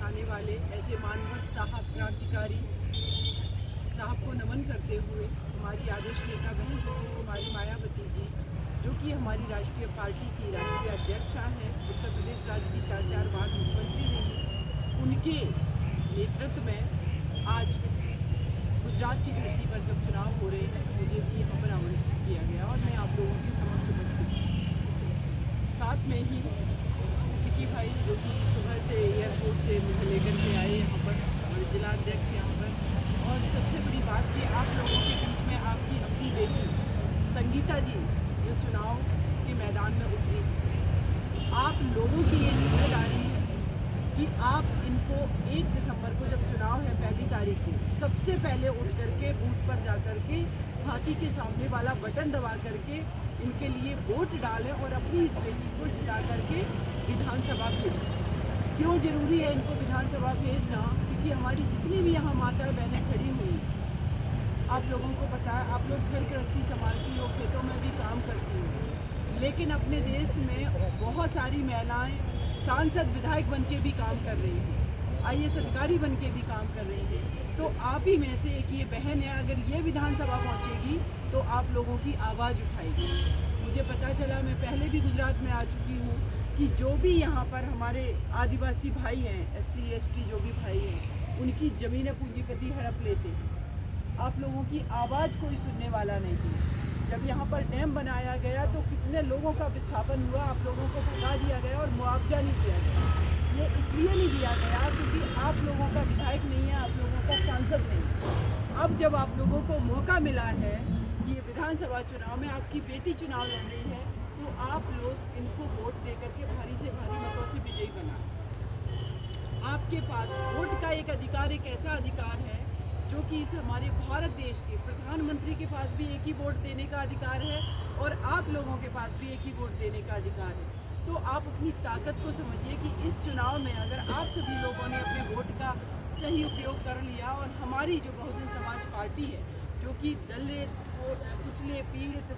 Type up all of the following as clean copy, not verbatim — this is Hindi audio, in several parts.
उठाने वाले ऐसे मानव साहब क्रांतिकारी साहब को नमन करते हुए हमारी आदर्श नेता बहन सुश्री कुमारी मायावती जी, जो कि हमारी राष्ट्रीय पार्टी की राष्ट्रीय अध्यक्षा हैं, उत्तर प्रदेश राज्य की 4 बार मुख्यमंत्री रही, उनके नेतृत्व में आज गुजरात की धरती पर जब चुनाव हो रहे हैं तो मुझे भी यहाँ पर आमंत्रित किया गया और मैं आप लोगों के समक्ष उपस्थित हूँ। साथ में ही सिद्दीकी भाई, जो कि सुबह से एयरपोर्ट से मुझे लेकर के आए यहाँ पर, और जिला अध्यक्ष यहाँ पर, और सबसे बड़ी बात कि आप लोगों के बीच में आपकी अपनी बेटी संगीता जी जो चुनाव के मैदान में उतरी, आप लोगों की ये जिम्मेदारी है कि आप इनको 1 दिसंबर को जब चुनाव है 1 तारीख को, सबसे पहले उठ करके बूथ पर जा करके हाथी के सामने वाला बटन दबा करके इनके लिए वोट डालें और अपनी इस बेटी को जिता करके विधानसभा भेजें। क्यों ज़रूरी है इनको विधानसभा भेजना? क्योंकि हमारी जितनी भी यहाँ माता बहनें खड़ी हुई, आप लोगों को पता है, आप लोग घर गृहस्थी संभालती हो, खेतों में भी काम करती हो, लेकिन अपने देश में बहुत सारी महिलाएं सांसद विधायक बन के भी काम कर रही हैं, IAS अधिकारी बन के भी काम कर रही हैं। तो आप ही में से एक ये बहन है, अगर ये विधानसभा पहुंचेगी तो आप लोगों की आवाज़ उठाएगी। मुझे पता चला, मैं पहले भी गुजरात में आ चुकी हूँ, कि जो भी यहाँ पर हमारे आदिवासी भाई हैं, SC ST जो भी भाई हैं, उनकी ज़मीनें पूंजीपति हड़प लेते हैं। आप लोगों की आवाज़ कोई सुनने वाला नहीं है। जब यहाँ पर डैम बनाया गया तो कितने लोगों का विस्थापन हुआ, आप लोगों को भगा दिया गया और मुआवजा नहीं दिया गया। ये इसलिए नहीं दिया गया क्योंकि आप लोगों का विधायक नहीं है, आप लोगों का सांसद नहीं है। अब जब आप लोगों को मौका मिला है, ये विधानसभा चुनाव में आपकी बेटी चुनाव लड़ रही है, तो आप लोग इनको वोट दे करके भारी से भारी मतों से विजयी बनाएं। आपके पास वोट का एक अधिकार, एक ऐसा अधिकार है जो कि इस हमारे भारत देश के प्रधानमंत्री के पास भी एक ही वोट देने का अधिकार है और आप लोगों के पास भी एक ही वोट देने का अधिकार है। तो आप अपनी ताकत को समझिए कि इस चुनाव में अगर आप सभी लोगों ने अपने वोट का सही उपयोग कर लिया और हमारी जो बहुजन समाज पार्टी है, जो कि दलित, कुचले, पीड़ित,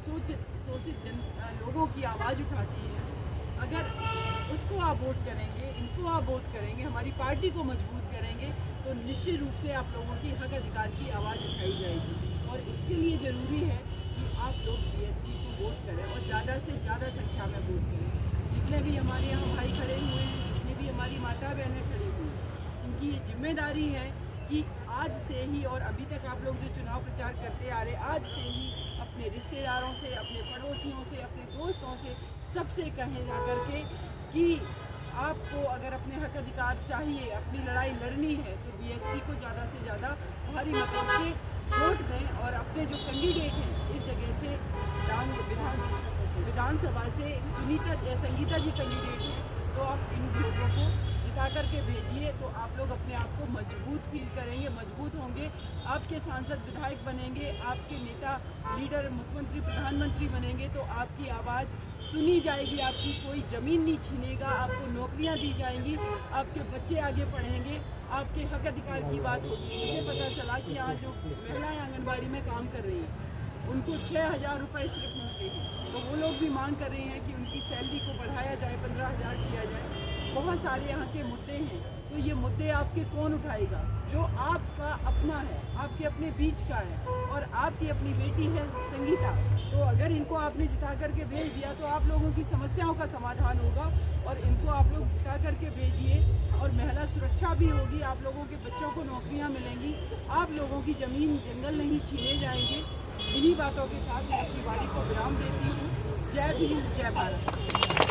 शोषित लोगों की आवाज़ उठाती है, अगर उसको आप वोट करेंगे, इनको आप वोट करेंगे, हमारी पार्टी को मजबूत करेंगे, तो निश्चित रूप से आप लोगों की हक अधिकार की आवाज़ उठाई जाएगी। और इसके लिए ज़रूरी है कि आप लोग BSP को वोट करें और ज़्यादा से ज़्यादा संख्या में वोट करें। जितने भी हमारे यहाँ भाई खड़े हुए हैं, जितनी भी हमारी माता बहनें खड़ी हुई हैं, इनकी ये जिम्मेदारी है कि आज से ही, और अभी तक आप लोग जो चुनाव प्रचार करते आ रहे, आज से ही अपने रिश्तेदारों से, अपने पड़ोसियों से, अपने दोस्तों से, सबसे कहें जा कर के कि आपको अगर अपने हक अधिकार चाहिए, अपनी लड़ाई लड़नी है, तो BSP को ज़्यादा से ज़्यादा भारी मतों से वोट दें और अपने जो कैंडिडेट हैं, इस जगह से विधानसभा से संगीता जी कैंडिडेट हैं, तो आप इन लोगों को जिता करके भेजिए, तो आप लोग अपने आप को मजबूत फील करेंगे, मजबूत होंगे, आपके सांसद विधायक बनेंगे, आपके नेता लीडर मुख्यमंत्री प्रधानमंत्री बनेंगे, तो आपकी आवाज़ सुनी जाएगी, आपकी कोई ज़मीन नहीं छीनेगा, आपको नौकरियां दी जाएंगी, आपके बच्चे आगे पढ़ेंगे, आपके हक अधिकार की बात होगी। मुझे पता चला कि यहाँ जो महिलाएं आंगनबाड़ी में काम कर रही हैं, उनको 6,000 रुपये सिर्फ मिलते हैं, तो वो लोग भी मांग कर रही हैं कि उनकी सैलरी को बढ़ाया जाए, 15,000 किया जाए। बहुत सारे यहाँ के मुद्दे हैं, तो ये मुद्दे आपके कौन उठाएगा? जो आपका अपना है, आपके अपने बीच का है, और आपकी अपनी बेटी है संगीता, तो अगर इनको आपने जिता करके भेज दिया तो आप लोगों की समस्याओं का समाधान होगा, और इनको आप लोग जिता करके भेजिए, और महिला सुरक्षा भी होगी, आप लोगों के बच्चों को नौकरियाँ मिलेंगी, आप लोगों की ज़मीन जंगल नहीं छीने जाएंगे। इन्हीं बातों के साथ मैं अपनी वाणी को विराम देती हूँ। जय भीम, जय भारत।